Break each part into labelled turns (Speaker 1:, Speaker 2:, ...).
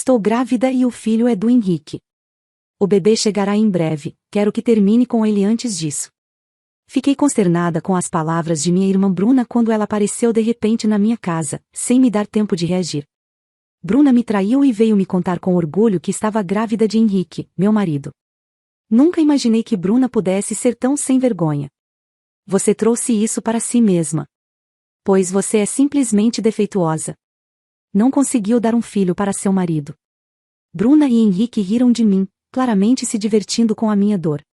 Speaker 1: Estou grávida e o filho é do Henrique. O bebê chegará em breve, quero que termine com ele antes disso. Fiquei consternada com as palavras de minha irmã Bruna quando ela apareceu de repente na minha casa, sem me dar tempo de reagir. Bruna me traiu e veio me contar com orgulho que estava grávida de Henrique, meu marido. Nunca imaginei que Bruna pudesse ser tão sem vergonha. Você trouxe isso para si mesma. Pois você é simplesmente defeituosa. Não conseguiu dar um filho para seu marido. Bruna e Henrique riram de mim, claramente se divertindo com a minha dor.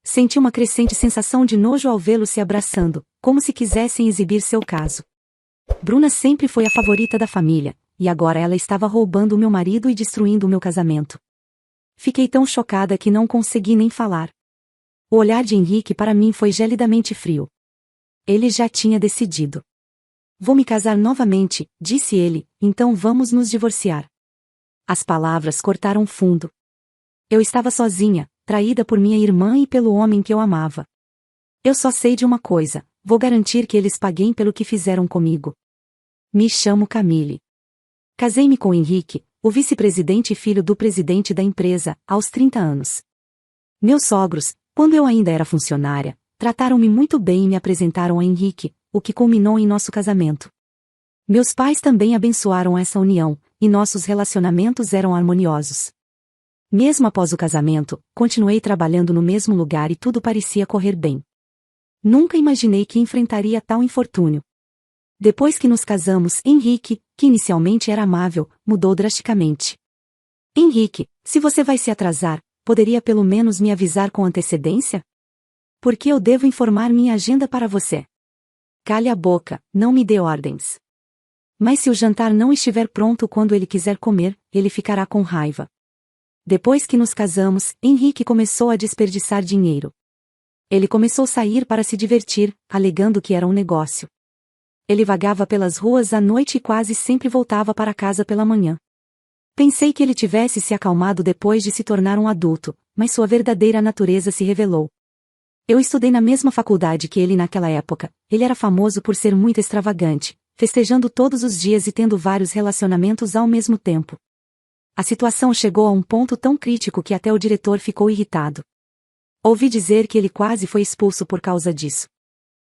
Speaker 1: Senti uma crescente sensação de nojo ao vê-los se abraçando, como se quisessem exibir seu caso. Bruna sempre foi a favorita da família, e agora ela estava roubando o meu marido e destruindo o meu casamento. Fiquei tão chocada que não consegui nem falar. O olhar de Henrique para mim foi gelidamente frio. Ele já tinha decidido. Vou me casar novamente, disse ele, então vamos nos divorciar. As palavras cortaram fundo. Eu estava sozinha, traída por minha irmã e pelo homem que eu amava. Eu só sei de uma coisa, vou garantir que eles paguem pelo que fizeram comigo. Me chamo Camille. Casei-me com Henrique, o vice-presidente e filho do presidente da empresa, aos 30 anos. Meus sogros, quando eu ainda era funcionária, trataram-me muito bem e me apresentaram a Henrique, o que culminou em nosso casamento. Meus pais também abençoaram essa união, e nossos relacionamentos eram harmoniosos. Mesmo após o casamento, continuei trabalhando no mesmo lugar e tudo parecia correr bem. Nunca imaginei que enfrentaria tal infortúnio. Depois que nos casamos, Henrique, que inicialmente era amável, mudou drasticamente. Henrique, se você vai se atrasar, poderia pelo menos me avisar com antecedência? Por que eu devo informar minha agenda para você? Cale a boca, não me dê ordens. Mas se o jantar não estiver pronto quando ele quiser comer, ele ficará com raiva. Depois que nos casamos, Henrique começou a desperdiçar dinheiro. Ele começou a sair para se divertir, alegando que era um negócio. Ele vagava pelas ruas à noite e quase sempre voltava para casa pela manhã. Pensei que ele tivesse se acalmado depois de se tornar um adulto, mas sua verdadeira natureza se revelou. Eu estudei na mesma faculdade que ele naquela época, ele era famoso por ser muito extravagante, festejando todos os dias e tendo vários relacionamentos ao mesmo tempo. A situação chegou a um ponto tão crítico que até o diretor ficou irritado. Ouvi dizer que ele quase foi expulso por causa disso.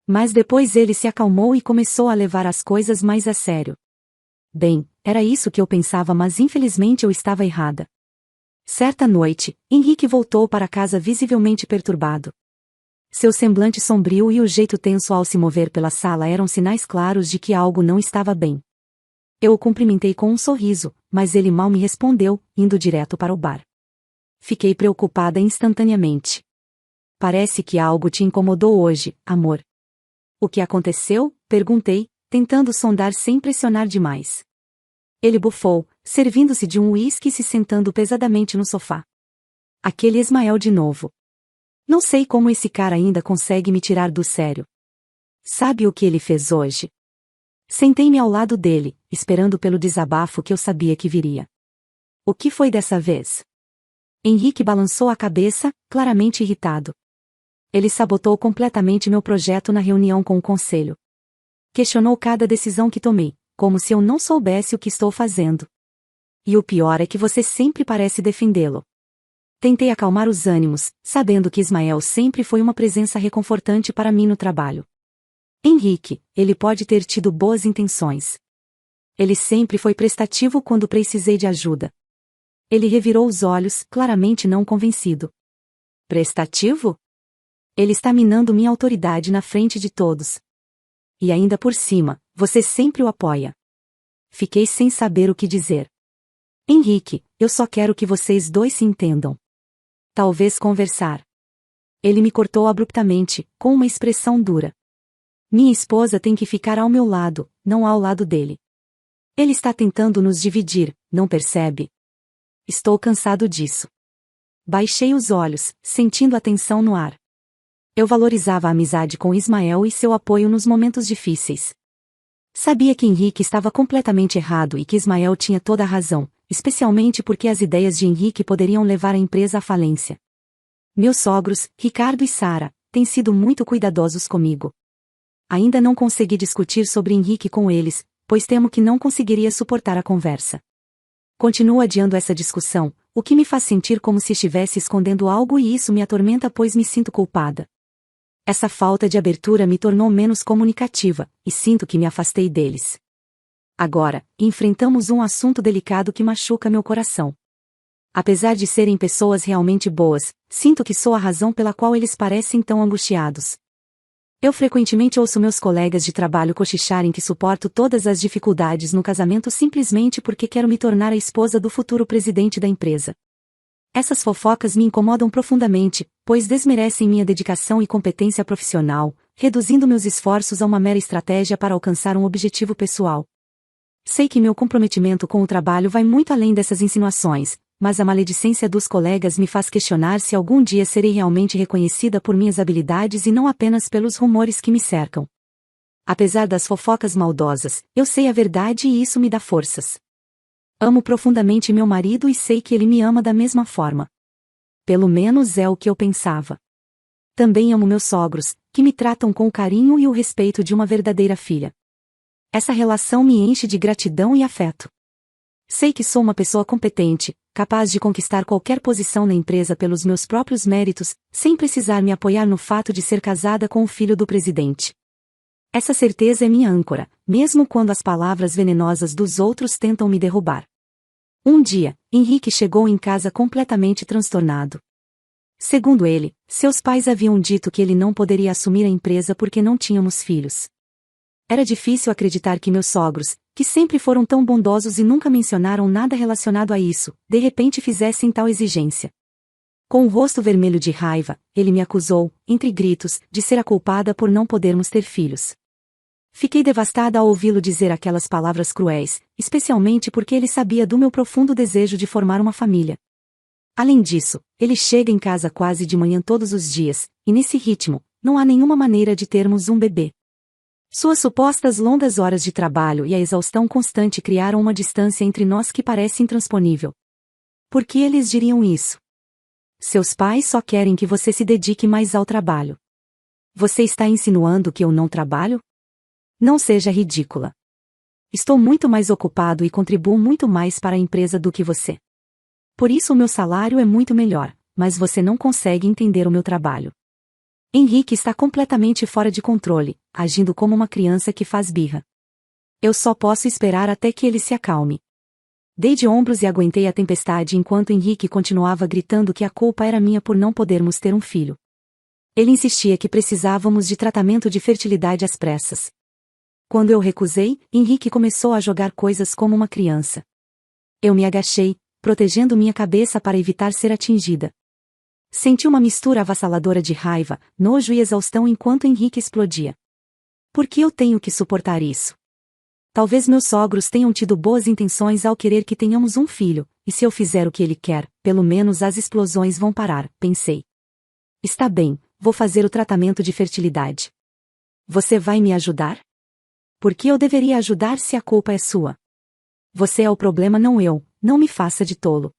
Speaker 1: Mas depois ele se acalmou e começou a levar as coisas mais a sério. Bem, era isso que eu pensava, mas infelizmente eu estava errada. Certa noite, Henrique voltou para casa visivelmente perturbado. Seu semblante sombrio e o jeito tenso ao se mover pela sala eram sinais claros de que algo não estava bem. Eu o cumprimentei com um sorriso, mas ele mal me respondeu, indo direto para o bar. Fiquei preocupada instantaneamente. Parece que algo te incomodou hoje, amor. O que aconteceu? Perguntei, tentando sondar sem pressionar demais. Ele bufou, servindo-se de um uísque e se sentando pesadamente no sofá. Aquele Ismael de novo. Não sei como esse cara ainda consegue me tirar do sério. Sabe o que ele fez hoje? Sentei-me ao lado dele, esperando pelo desabafo que eu sabia que viria. O que foi dessa vez? Henrique balançou a cabeça, claramente irritado. Ele sabotou completamente meu projeto na reunião com o conselho. Questionou cada decisão que tomei, como se eu não soubesse o que estou fazendo. E o pior é que você sempre parece defendê-lo. Tentei acalmar os ânimos, sabendo que Ismael sempre foi uma presença reconfortante para mim no trabalho. Henrique, ele pode ter tido boas intenções. Ele sempre foi prestativo quando precisei de ajuda. Ele revirou os olhos, claramente não convencido. Prestativo? Ele está minando minha autoridade na frente de todos. E ainda por cima, você sempre o apoia. Fiquei sem saber o que dizer. Henrique, eu só quero que vocês dois se entendam. Talvez conversar. Ele me cortou abruptamente, com uma expressão dura. Minha esposa tem que ficar ao meu lado, não ao lado dele. Ele está tentando nos dividir, não percebe? Estou cansado disso. Baixei os olhos, sentindo a tensão no ar. Eu valorizava a amizade com Ismael e seu apoio nos momentos difíceis. Sabia que Henrique estava completamente errado e que Ismael tinha toda a razão, especialmente porque as ideias de Henrique poderiam levar a empresa à falência. Meus sogros, Ricardo e Sara, têm sido muito cuidadosos comigo. Ainda não consegui discutir sobre Henrique com eles, pois temo que não conseguiria suportar a conversa. Continuo adiando essa discussão, o que me faz sentir como se estivesse escondendo algo e isso me atormenta pois me sinto culpada. Essa falta de abertura me tornou menos comunicativa, e sinto que me afastei deles. Agora, enfrentamos um assunto delicado que machuca meu coração. Apesar de serem pessoas realmente boas, sinto que sou a razão pela qual eles parecem tão angustiados. Eu frequentemente ouço meus colegas de trabalho cochicharem que suporto todas as dificuldades no casamento simplesmente porque quero me tornar a esposa do futuro presidente da empresa. Essas fofocas me incomodam profundamente, pois desmerecem minha dedicação e competência profissional, reduzindo meus esforços a uma mera estratégia para alcançar um objetivo pessoal. Sei que meu comprometimento com o trabalho vai muito além dessas insinuações, mas a maledicência dos colegas me faz questionar se algum dia serei realmente reconhecida por minhas habilidades e não apenas pelos rumores que me cercam. Apesar das fofocas maldosas, eu sei a verdade e isso me dá forças. Amo profundamente meu marido e sei que ele me ama da mesma forma. Pelo menos é o que eu pensava. Também amo meus sogros, que me tratam com o carinho e o respeito de uma verdadeira filha. Essa relação me enche de gratidão e afeto. Sei que sou uma pessoa competente, capaz de conquistar qualquer posição na empresa pelos meus próprios méritos, sem precisar me apoiar no fato de ser casada com o filho do presidente. Essa certeza é minha âncora, mesmo quando as palavras venenosas dos outros tentam me derrubar. Um dia, Henrique chegou em casa completamente transtornado. Segundo ele, seus pais haviam dito que ele não poderia assumir a empresa porque não tínhamos filhos. Era difícil acreditar que meus sogros, que sempre foram tão bondosos e nunca mencionaram nada relacionado a isso, de repente fizessem tal exigência. Com o rosto vermelho de raiva, ele me acusou, entre gritos, de ser a culpada por não podermos ter filhos. Fiquei devastada ao ouvi-lo dizer aquelas palavras cruéis, especialmente porque ele sabia do meu profundo desejo de formar uma família. Além disso, ele chega em casa quase de manhã todos os dias, e nesse ritmo, não há nenhuma maneira de termos um bebê. Suas supostas longas horas de trabalho e a exaustão constante criaram uma distância entre nós que parece intransponível. Por que eles diriam isso? Seus pais só querem que você se dedique mais ao trabalho. Você está insinuando que eu não trabalho? Não seja ridícula. Estou muito mais ocupado e contribuo muito mais para a empresa do que você. Por isso o meu salário é muito melhor, mas você não consegue entender o meu trabalho. Henrique está completamente fora de controle, agindo como uma criança que faz birra. Eu só posso esperar até que ele se acalme. Dei de ombros e aguentei a tempestade enquanto Henrique continuava gritando que a culpa era minha por não podermos ter um filho. Ele insistia que precisávamos de tratamento de fertilidade às pressas. Quando eu recusei, Henrique começou a jogar coisas como uma criança. Eu me agachei, protegendo minha cabeça para evitar ser atingida. Senti uma mistura avassaladora de raiva, nojo e exaustão enquanto Henrique explodia. Por que eu tenho que suportar isso? Talvez meus sogros tenham tido boas intenções ao querer que tenhamos um filho, e se eu fizer o que ele quer, pelo menos as explosões vão parar, pensei. Está bem, vou fazer o tratamento de fertilidade. Você vai me ajudar? Por que eu deveria ajudar se a culpa é sua? Você é o problema, não eu, não me faça de tolo.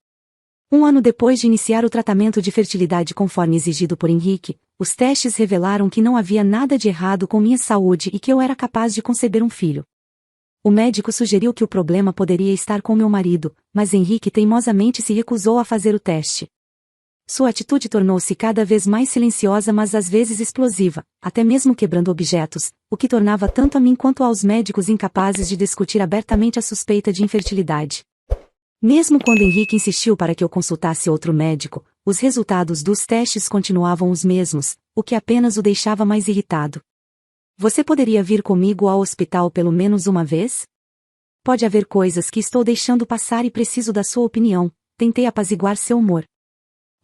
Speaker 1: Um ano depois de iniciar o tratamento de fertilidade conforme exigido por Henrique, os testes revelaram que não havia nada de errado com minha saúde e que eu era capaz de conceber um filho. O médico sugeriu que o problema poderia estar com meu marido, mas Henrique teimosamente se recusou a fazer o teste. Sua atitude tornou-se cada vez mais silenciosa mas às vezes explosiva, até mesmo quebrando objetos, o que tornava tanto a mim quanto aos médicos incapazes de discutir abertamente a suspeita de infertilidade. Mesmo quando Henrique insistiu para que eu consultasse outro médico, os resultados dos testes continuavam os mesmos, o que apenas o deixava mais irritado. Você poderia vir comigo ao hospital pelo menos uma vez? Pode haver coisas que estou deixando passar e preciso da sua opinião, tentei apaziguar seu humor.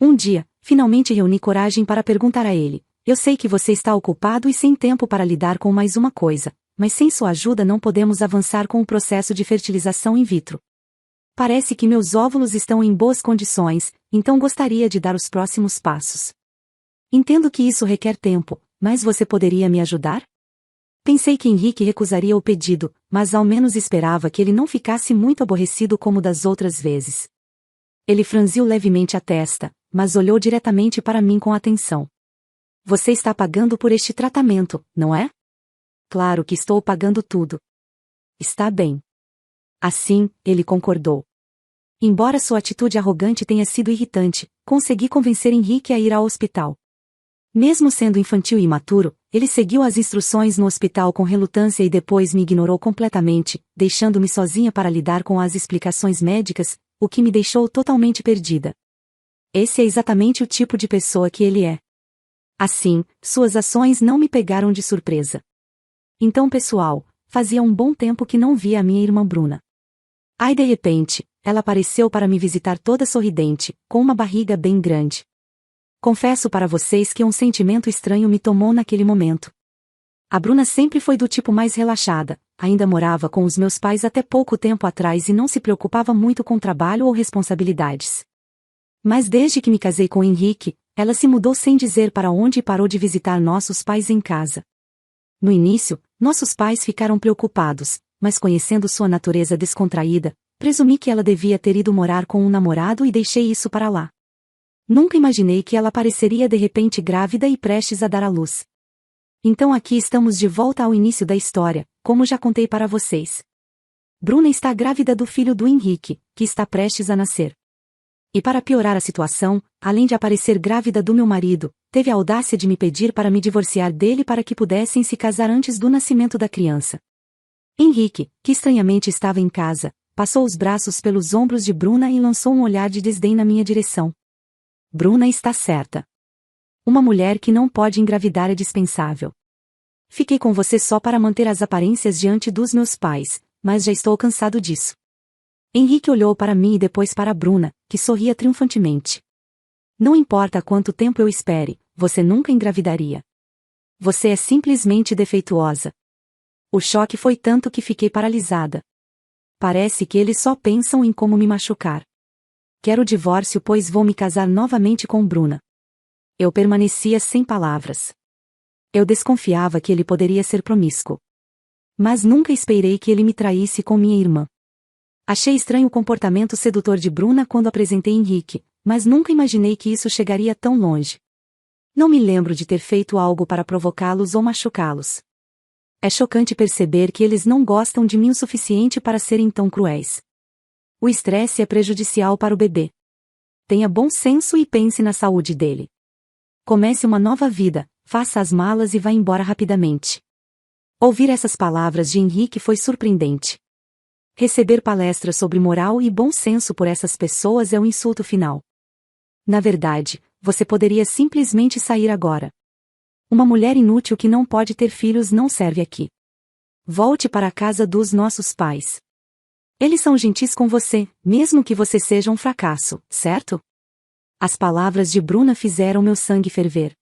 Speaker 1: Um dia, finalmente reuni coragem para perguntar a ele, eu sei que você está ocupado e sem tempo para lidar com mais uma coisa, mas sem sua ajuda não podemos avançar com o processo de fertilização in vitro. Parece que meus óvulos estão em boas condições, então gostaria de dar os próximos passos. Entendo que isso requer tempo, mas você poderia me ajudar? Pensei que Henrique recusaria o pedido, mas ao menos esperava que ele não ficasse muito aborrecido como das outras vezes. Ele franziu levemente a testa, mas olhou diretamente para mim com atenção. Você está pagando por este tratamento, não é? Claro que estou pagando tudo. Está bem. Assim, ele concordou. Embora sua atitude arrogante tenha sido irritante, consegui convencer Henrique a ir ao hospital. Mesmo sendo infantil e imaturo, ele seguiu as instruções no hospital com relutância e depois me ignorou completamente, deixando-me sozinha para lidar com as explicações médicas, o que me deixou totalmente perdida. Esse é exatamente o tipo de pessoa que ele é. Assim, suas ações não me pegaram de surpresa. Então, pessoal, fazia um bom tempo que não via a minha irmã Bruna. Aí de repente, ela apareceu para me visitar toda sorridente, com uma barriga bem grande. Confesso para vocês que um sentimento estranho me tomou naquele momento. A Bruna sempre foi do tipo mais relaxada, ainda morava com os meus pais até pouco tempo atrás e não se preocupava muito com trabalho ou responsabilidades. Mas desde que me casei com Henrique, ela se mudou sem dizer para onde e parou de visitar nossos pais em casa. No início, nossos pais ficaram preocupados, mas conhecendo sua natureza descontraída, presumi que ela devia ter ido morar com um namorado e deixei isso para lá. Nunca imaginei que ela apareceria de repente grávida e prestes a dar à luz. Então aqui estamos de volta ao início da história, como já contei para vocês. Bruna está grávida do filho do Henrique, que está prestes a nascer. E para piorar a situação, além de aparecer grávida do meu marido, teve a audácia de me pedir para me divorciar dele para que pudessem se casar antes do nascimento da criança. Henrique, que estranhamente estava em casa, passou os braços pelos ombros de Bruna e lançou um olhar de desdém na minha direção. Bruna está certa. Uma mulher que não pode engravidar é dispensável. Fiquei com você só para manter as aparências diante dos meus pais, mas já estou cansado disso. Henrique olhou para mim e depois para Bruna, que sorria triunfantemente. Não importa quanto tempo eu espere, você nunca engravidaria. Você é simplesmente defeituosa. O choque foi tanto que fiquei paralisada. Parece que eles só pensam em como me machucar. Quero o divórcio pois vou me casar novamente com Bruna. Eu permanecia sem palavras. Eu desconfiava que ele poderia ser promíscuo. Mas nunca esperei que ele me traísse com minha irmã. Achei estranho o comportamento sedutor de Bruna quando apresentei Henrique, mas nunca imaginei que isso chegaria tão longe. Não me lembro de ter feito algo para provocá-los ou machucá-los. É chocante perceber que eles não gostam de mim o suficiente para serem tão cruéis. O estresse é prejudicial para o bebê. Tenha bom senso e pense na saúde dele. Comece uma nova vida, faça as malas e vá embora rapidamente. Ouvir essas palavras de Henrique foi surpreendente. Receber palestras sobre moral e bom senso por essas pessoas é um insulto final. Na verdade, você poderia simplesmente sair agora. Uma mulher inútil que não pode ter filhos não serve aqui. Volte para a casa dos nossos pais. Eles são gentis com você, mesmo que você seja um fracasso, certo? As palavras de Bruna fizeram meu sangue ferver.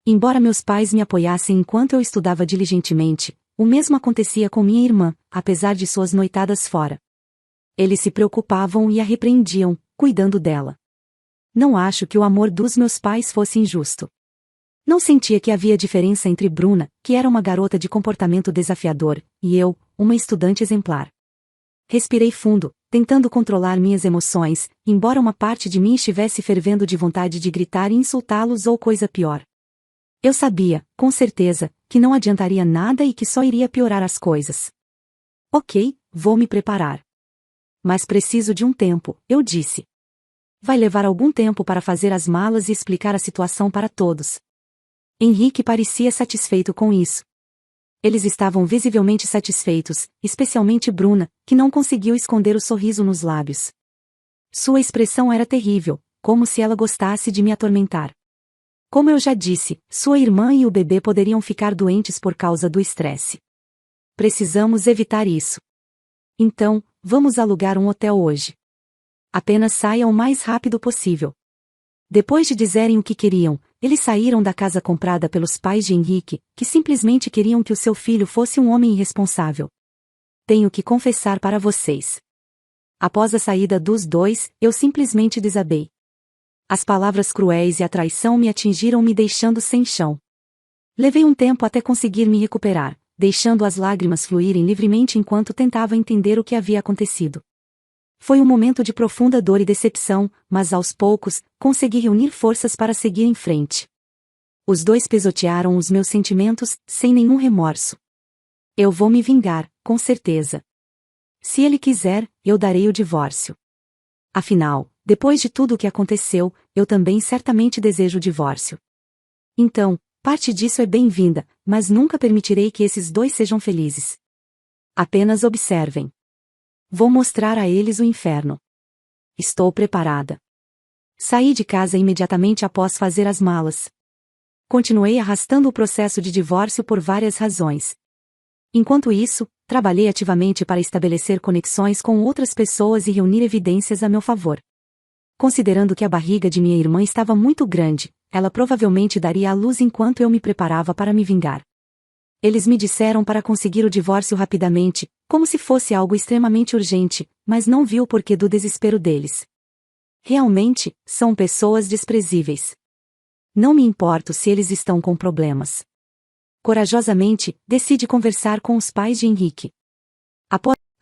Speaker 1: Embora meus pais me apoiassem enquanto eu estudava diligentemente, o mesmo acontecia com minha irmã, apesar de suas noitadas fora. Eles se preocupavam e a repreendiam, cuidando dela. Não acho que o amor dos meus pais fosse injusto. Não sentia que havia diferença entre Bruna, que era uma garota de comportamento desafiador, e eu, uma estudante exemplar. Respirei fundo, tentando controlar minhas emoções, embora uma parte de mim estivesse fervendo de vontade de gritar e insultá-los ou coisa pior. Eu sabia, com certeza, que não adiantaria nada e que só iria piorar as coisas. Ok, vou me preparar. Mas preciso de um tempo, eu disse. Vai levar algum tempo para fazer as malas e explicar a situação para todos. Henrique parecia satisfeito com isso. Eles estavam visivelmente satisfeitos, especialmente Bruna, que não conseguiu esconder o sorriso nos lábios. Sua expressão era terrível, como se ela gostasse de me atormentar. Como eu já disse, sua irmã e o bebê poderiam ficar doentes por causa do estresse. Precisamos evitar isso. Então, vamos alugar um hotel hoje. Apenas saia o mais rápido possível. Depois de dizerem o que queriam, eles saíram da casa comprada pelos pais de Henrique, que simplesmente queriam que o seu filho fosse um homem irresponsável. Tenho que confessar para vocês. Após a saída dos dois, eu simplesmente desabei. As palavras cruéis e a traição me atingiram me deixando sem chão. Levei um tempo até conseguir me recuperar, deixando as lágrimas fluírem livremente enquanto tentava entender o que havia acontecido. Foi um momento de profunda dor e decepção, mas aos poucos, consegui reunir forças para seguir em frente. Os dois pisotearam os meus sentimentos, sem nenhum remorso. Eu vou me vingar, com certeza. Se ele quiser, eu darei o divórcio. Afinal, depois de tudo o que aconteceu, eu também certamente desejo o divórcio. Então, parte disso é bem-vinda, mas nunca permitirei que esses dois sejam felizes. Apenas observem. Vou mostrar a eles o inferno. Estou preparada. Saí de casa imediatamente após fazer as malas. Continuei arrastando o processo de divórcio por várias razões. Enquanto isso, trabalhei ativamente para estabelecer conexões com outras pessoas e reunir evidências a meu favor. Considerando que a barriga de minha irmã estava muito grande, ela provavelmente daria à luz enquanto eu me preparava para me vingar. Eles me disseram para conseguir o divórcio rapidamente, como se fosse algo extremamente urgente, mas não vi o porquê do desespero deles. Realmente, são pessoas desprezíveis. Não me importo se eles estão com problemas. Corajosamente, decide conversar com os pais de Henrique.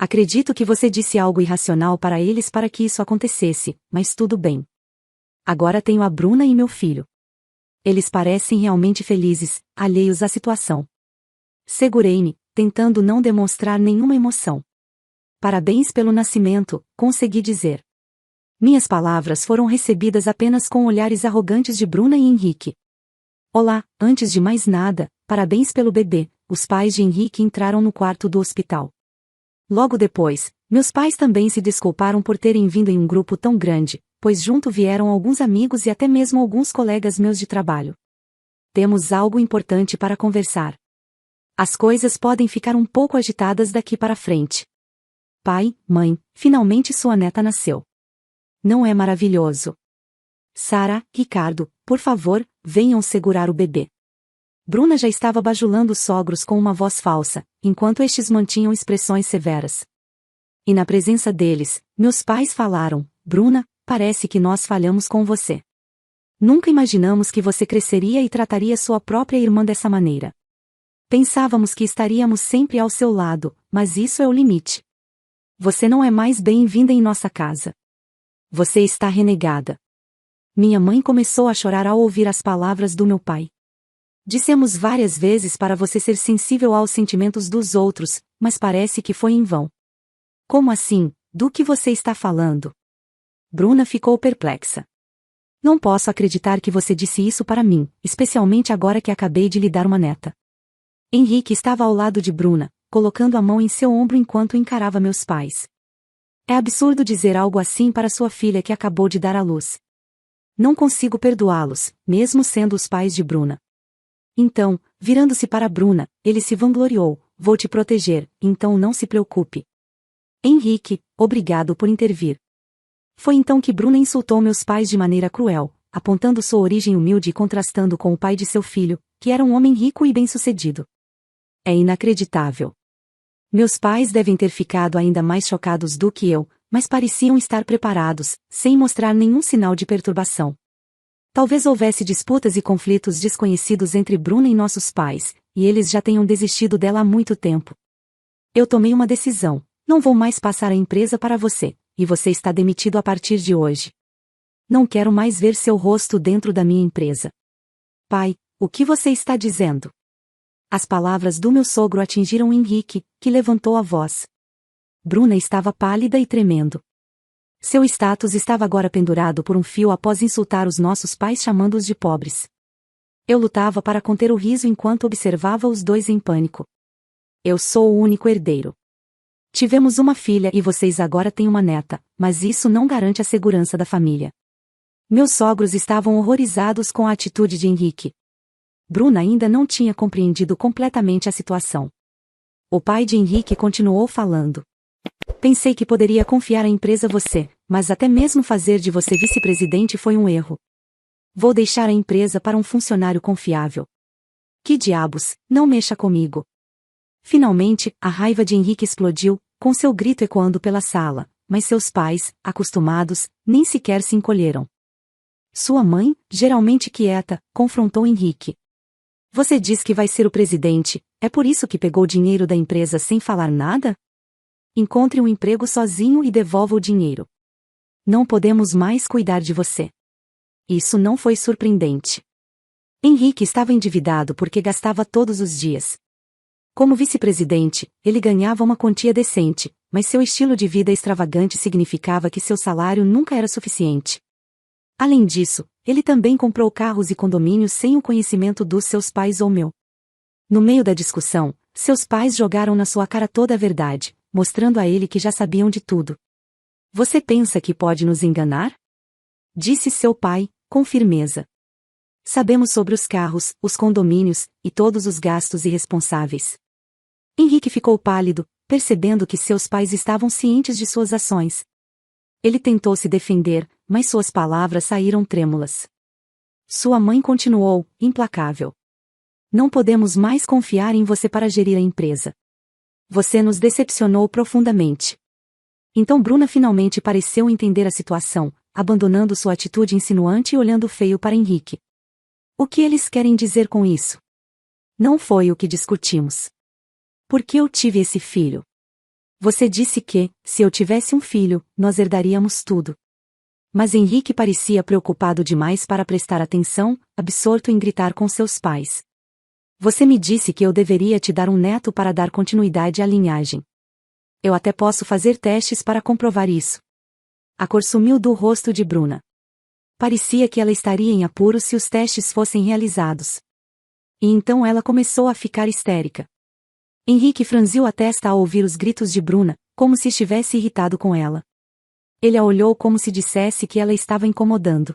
Speaker 1: Acredito que você disse algo irracional para eles para que isso acontecesse, mas tudo bem. Agora tenho a Bruna e meu filho. Eles parecem realmente felizes, alheios à situação. Segurei-me, tentando não demonstrar nenhuma emoção. Parabéns pelo nascimento, consegui dizer. Minhas palavras foram recebidas apenas com olhares arrogantes de Bruna e Henrique. Olá, antes de mais nada, parabéns pelo bebê. Os pais de Henrique entraram no quarto do hospital. Logo depois, meus pais também se desculparam por terem vindo em um grupo tão grande, pois junto vieram alguns amigos e até mesmo alguns colegas meus de trabalho. Temos algo importante para conversar. As coisas podem ficar um pouco agitadas daqui para frente. Pai, mãe, finalmente sua neta nasceu. Não é maravilhoso? Sara, Ricardo, por favor, venham segurar o bebê. Bruna já estava bajulando os sogros com uma voz falsa, enquanto estes mantinham expressões severas. E na presença deles, meus pais falaram: Bruna, parece que nós falhamos com você. Nunca imaginamos que você cresceria e trataria sua própria irmã dessa maneira. Pensávamos que estaríamos sempre ao seu lado, mas isso é o limite. Você não é mais bem-vinda em nossa casa. Você está renegada. Minha mãe começou a chorar ao ouvir as palavras do meu pai. Dissemos várias vezes para você ser sensível aos sentimentos dos outros, mas parece que foi em vão. Como assim? Do que você está falando? Bruna ficou perplexa. Não posso acreditar que você disse isso para mim, especialmente agora que acabei de lhe dar uma neta. Henrique estava ao lado de Bruna, colocando a mão em seu ombro enquanto encarava meus pais. É absurdo dizer algo assim para sua filha que acabou de dar à luz. Não consigo perdoá-los, mesmo sendo os pais de Bruna. Então, virando-se para Bruna, ele se vangloriou: vou te proteger, então não se preocupe. Henrique, obrigado por intervir. Foi então que Bruna insultou meus pais de maneira cruel, apontando sua origem humilde e contrastando com o pai de seu filho, que era um homem rico e bem-sucedido. É inacreditável. Meus pais devem ter ficado ainda mais chocados do que eu, mas pareciam estar preparados, sem mostrar nenhum sinal de perturbação. Talvez houvesse disputas e conflitos desconhecidos entre Bruna e nossos pais, e eles já tenham desistido dela há muito tempo. Eu tomei uma decisão: não vou mais passar a empresa para você, e você está demitido a partir de hoje. Não quero mais ver seu rosto dentro da minha empresa. Pai, o que você está dizendo? As palavras do meu sogro atingiram Henrique, que levantou a voz. Bruna estava pálida e tremendo. Seu status estava agora pendurado por um fio após insultar os nossos pais chamando-os de pobres. Eu lutava para conter o riso enquanto observava os dois em pânico. Eu sou o único herdeiro. Tivemos uma filha e vocês agora têm uma neta, mas isso não garante a segurança da família. Meus sogros estavam horrorizados com a atitude de Henrique. Bruna ainda não tinha compreendido completamente a situação. O pai de Henrique continuou falando. Pensei que poderia confiar a empresa a você, mas até mesmo fazer de você vice-presidente foi um erro. Vou deixar a empresa para um funcionário confiável. Que diabos, não mexa comigo. Finalmente, a raiva de Henrique explodiu, com seu grito ecoando pela sala, mas seus pais, acostumados, nem sequer se encolheram. Sua mãe, geralmente quieta, confrontou Henrique. Você diz que vai ser o presidente, é por isso que pegou o dinheiro da empresa sem falar nada? Encontre um emprego sozinho e devolva o dinheiro. Não podemos mais cuidar de você. Isso não foi surpreendente. Henrique estava endividado porque gastava todos os dias. Como vice-presidente, ele ganhava uma quantia decente, mas seu estilo de vida extravagante significava que seu salário nunca era suficiente. Além disso, ele também comprou carros e condomínios sem o conhecimento dos seus pais ou meu. No meio da discussão, seus pais jogaram na sua cara toda a verdade, mostrando a ele que já sabiam de tudo. Você pensa que pode nos enganar? Disse seu pai, com firmeza. Sabemos sobre os carros, os condomínios, e todos os gastos irresponsáveis. Henrique ficou pálido, percebendo que seus pais estavam cientes de suas ações. Ele tentou se defender, mas suas palavras saíram trêmulas. Sua mãe continuou, implacável. Não podemos mais confiar em você para gerir a empresa. Você nos decepcionou profundamente. Então Bruna finalmente pareceu entender a situação, abandonando sua atitude insinuante e olhando feio para Henrique. O que eles querem dizer com isso? Não foi o que discutimos. Por que eu tive esse filho? Você disse que, se eu tivesse um filho, nós herdaríamos tudo. Mas Henrique parecia preocupado demais para prestar atenção, absorto em gritar com seus pais. Você me disse que eu deveria te dar um neto para dar continuidade à linhagem. Eu até posso fazer testes para comprovar isso. A cor sumiu do rosto de Bruna. Parecia que ela estaria em apuros se os testes fossem realizados. E então ela começou a ficar histérica. Henrique franziu a testa ao ouvir os gritos de Bruna, como se estivesse irritado com ela. Ele a olhou como se dissesse que ela estava incomodando.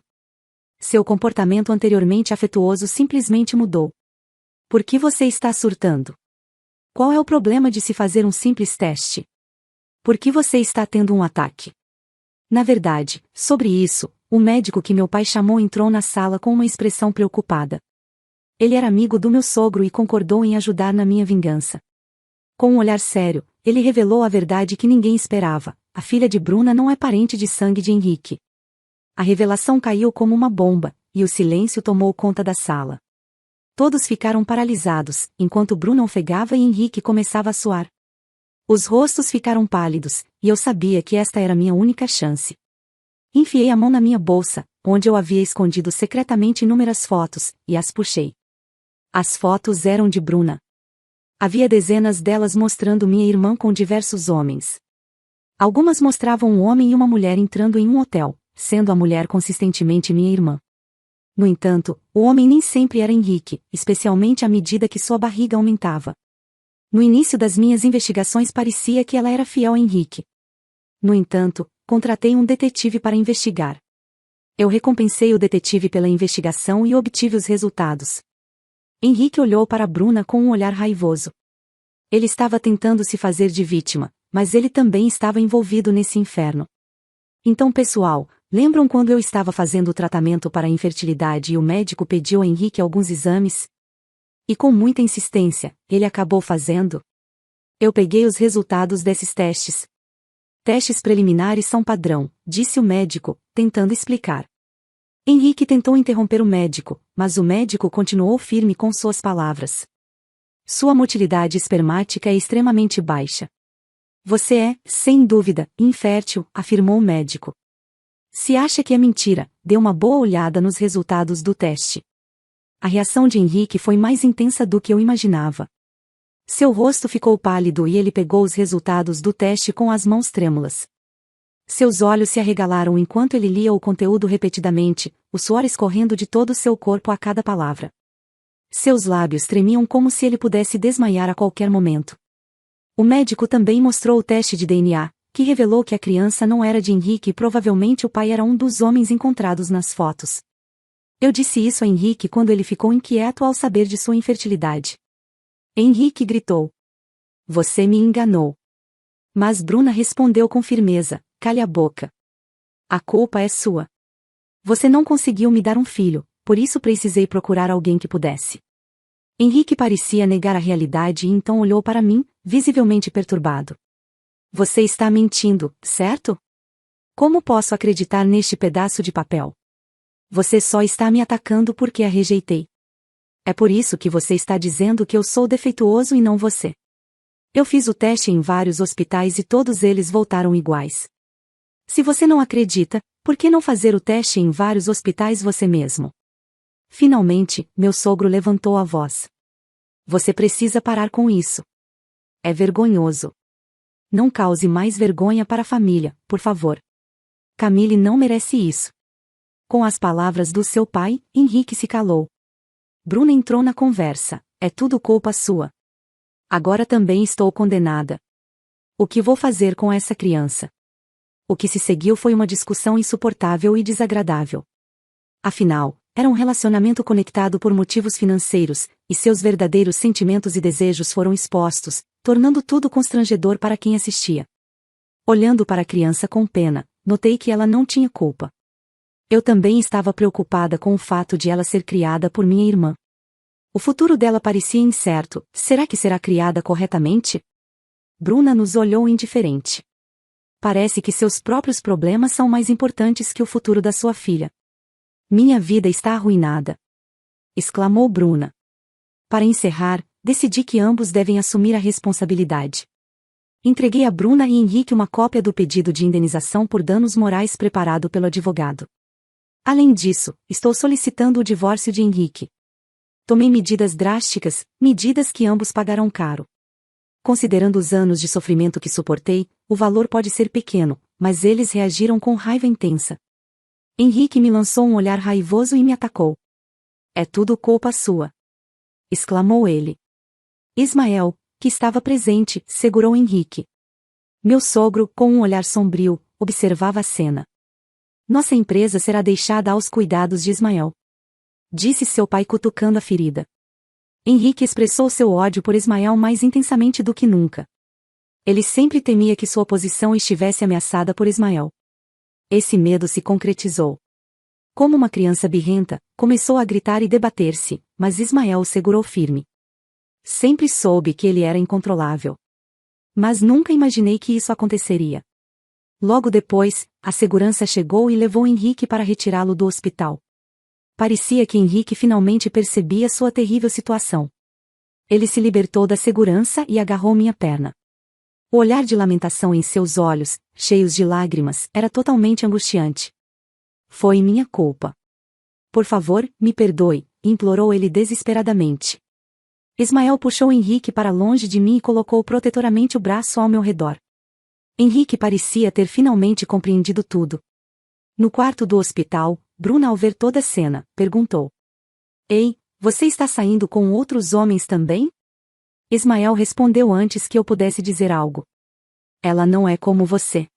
Speaker 1: Seu comportamento anteriormente afetuoso simplesmente mudou. Por que você está surtando? Qual é o problema de se fazer um simples teste? Por que você está tendo um ataque? Na verdade, sobre isso, o médico que meu pai chamou entrou na sala com uma expressão preocupada. Ele era amigo do meu sogro e concordou em ajudar na minha vingança. Com um olhar sério, ele revelou a verdade que ninguém esperava: a filha de Bruna não é parente de sangue de Henrique. A revelação caiu como uma bomba, e o silêncio tomou conta da sala. Todos ficaram paralisados, enquanto Bruna ofegava e Henrique começava a suar. Os rostos ficaram pálidos, e eu sabia que esta era minha única chance. Enfiei a mão na minha bolsa, onde eu havia escondido secretamente inúmeras fotos, e as puxei. As fotos eram de Bruna. Havia dezenas delas mostrando minha irmã com diversos homens. Algumas mostravam um homem e uma mulher entrando em um hotel, sendo a mulher consistentemente minha irmã. No entanto, o homem nem sempre era Henrique, especialmente à medida que sua barriga aumentava. No início das minhas investigações parecia que ela era fiel a Henrique. No entanto, contratei um detetive para investigar. Eu recompensei o detetive pela investigação e obtive os resultados. Henrique olhou para Bruna com um olhar raivoso. Ele estava tentando se fazer de vítima, mas ele também estava envolvido nesse inferno. Então, pessoal, lembram quando eu estava fazendo o tratamento para a infertilidade e o médico pediu a Henrique alguns exames? E com muita insistência, ele acabou fazendo? Eu peguei os resultados desses testes. Testes preliminares são padrão, disse o médico, tentando explicar. Henrique tentou interromper o médico, mas o médico continuou firme com suas palavras. Sua motilidade espermática é extremamente baixa. Você é, sem dúvida, infértil, afirmou o médico. Se acha que é mentira, dê uma boa olhada nos resultados do teste. A reação de Henrique foi mais intensa do que eu imaginava. Seu rosto ficou pálido e ele pegou os resultados do teste com as mãos trêmulas. Seus olhos se arregalaram enquanto ele lia o conteúdo repetidamente, o suor escorrendo de todo o seu corpo a cada palavra. Seus lábios tremiam como se ele pudesse desmaiar a qualquer momento. O médico também mostrou o teste de DNA, que revelou que a criança não era de Henrique e provavelmente o pai era um dos homens encontrados nas fotos. Eu disse isso a Henrique quando ele ficou inquieto ao saber de sua infertilidade. Henrique gritou. Você me enganou. Mas Bruna respondeu com firmeza, cale a boca. A culpa é sua. Você não conseguiu me dar um filho, por isso precisei procurar alguém que pudesse. Henrique parecia negar a realidade e então olhou para mim, visivelmente perturbado. Você está mentindo, certo? Como posso acreditar neste pedaço de papel? Você só está me atacando porque a rejeitei. É por isso que você está dizendo que eu sou defeituoso e não você. Eu fiz o teste em vários hospitais e todos eles voltaram iguais. Se você não acredita, por que não fazer o teste em vários hospitais você mesmo? Finalmente, meu sogro levantou a voz. Você precisa parar com isso. É vergonhoso. não cause mais vergonha para a família, por favor. Camille não merece isso. Com as palavras do seu pai, Henrique se calou. Bruna entrou na conversa. É tudo culpa sua. Agora também estou condenada. O que vou fazer com essa criança? O que se seguiu foi uma discussão insuportável e desagradável. Afinal, era um relacionamento conectado por motivos financeiros, e seus verdadeiros sentimentos e desejos foram expostos, tornando tudo constrangedor para quem assistia. Olhando para a criança com pena, notei que ela não tinha culpa. Eu também estava preocupada com o fato de ela ser criada por minha irmã. O futuro dela parecia incerto. Será que será criada corretamente? Bruna nos olhou indiferente. Parece que seus próprios problemas são mais importantes que o futuro da sua filha. Minha vida está arruinada, exclamou Bruna. Para encerrar, decidi que ambos devem assumir a responsabilidade. Entreguei a Bruna e Henrique uma cópia do pedido de indenização por danos morais preparado pelo advogado. Além disso, estou solicitando o divórcio de Henrique. Tomei medidas drásticas, medidas que ambos pagarão caro. Considerando os anos de sofrimento que suportei, o valor pode ser pequeno, mas eles reagiram com raiva intensa. Henrique me lançou um olhar raivoso e me atacou. É tudo culpa sua, exclamou ele. Ismael, que estava presente, segurou Henrique. Meu sogro, com um olhar sombrio, observava a cena. Nossa empresa será deixada aos cuidados de Ismael, disse seu pai cutucando a ferida. Henrique expressou seu ódio por Ismael mais intensamente do que nunca. Ele sempre temia que sua posição estivesse ameaçada por Ismael. Esse medo se concretizou. Como uma criança birrenta, começou a gritar e debater-se, mas Ismael o segurou firme. Sempre soube que ele era incontrolável. Mas nunca imaginei que isso aconteceria. Logo depois, a segurança chegou e levou Henrique para retirá-lo do hospital. Parecia que Henrique finalmente percebia sua terrível situação. Ele se libertou da segurança e agarrou minha perna. O olhar de lamentação em seus olhos, cheios de lágrimas, era totalmente angustiante. Foi minha culpa. Por favor, me perdoe, implorou ele desesperadamente. Ismael puxou Henrique para longe de mim e colocou protetoramente o braço ao meu redor. Henrique parecia ter finalmente compreendido tudo. No quarto do hospital, Bruna, ao ver toda a cena, perguntou: Ei, você está saindo com outros homens também? Ismael respondeu antes que eu pudesse dizer algo. Ela não é como você.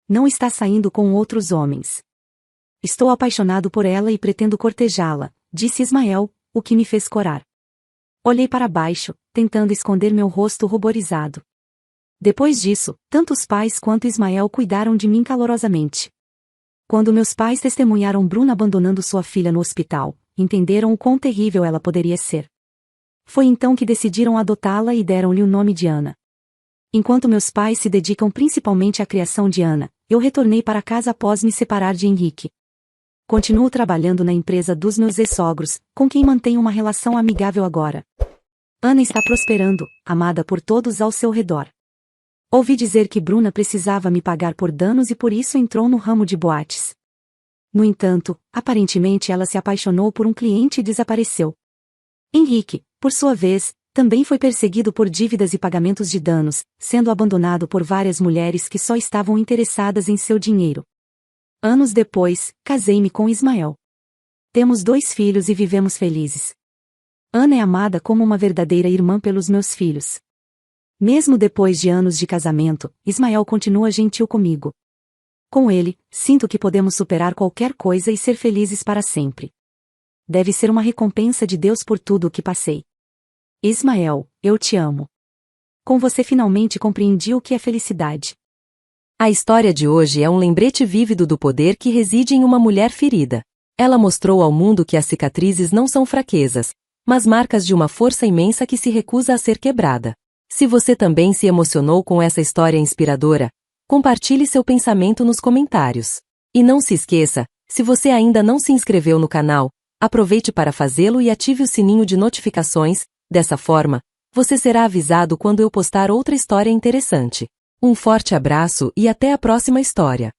Speaker 1: Não está saindo com outros homens. Estou apaixonado por ela e pretendo cortejá-la, disse Ismael, o que me fez corar. Olhei para baixo, tentando esconder meu rosto ruborizado. Depois disso, tanto os pais quanto Ismael cuidaram de mim calorosamente. Quando meus pais testemunharam Bruna abandonando sua filha no hospital, entenderam o quão terrível ela poderia ser. Foi então que decidiram adotá-la e deram-lhe o nome de Ana. Enquanto meus pais se dedicam principalmente à criação de Ana, eu retornei para casa após me separar de Henrique. Continuo trabalhando na empresa dos meus ex-sogros, com quem mantenho uma relação amigável agora. Ana está prosperando, amada por todos ao seu redor. Ouvi dizer que Bruna precisava me pagar por danos e por isso entrou no ramo de boates. No entanto, aparentemente ela se apaixonou por um cliente e desapareceu. Henrique, por sua vez, também foi perseguido por dívidas e pagamentos de danos, sendo abandonado por várias mulheres que só estavam interessadas em seu dinheiro. Anos depois, casei-me com Ismael. Temos 2 filhos e vivemos felizes. Ana é amada como uma verdadeira irmã pelos meus filhos. Mesmo depois de anos de casamento, Ismael continua gentil comigo. Com ele, sinto que podemos superar qualquer coisa e ser felizes para sempre. Deve ser uma recompensa de Deus por tudo o que passei. Ismael, eu te amo. Com você finalmente compreendi o que é felicidade.
Speaker 2: A história de hoje é um lembrete vívido do poder que reside em uma mulher ferida. Ela mostrou ao mundo que as cicatrizes não são fraquezas, mas marcas de uma força imensa que se recusa a ser quebrada. Se você também se emocionou com essa história inspiradora, compartilhe seu pensamento nos comentários. E não se esqueça, se você ainda não se inscreveu no canal, aproveite para fazê-lo e ative o sininho de notificações, dessa forma, você será avisado quando eu postar outra história interessante. Um forte abraço e até a próxima história.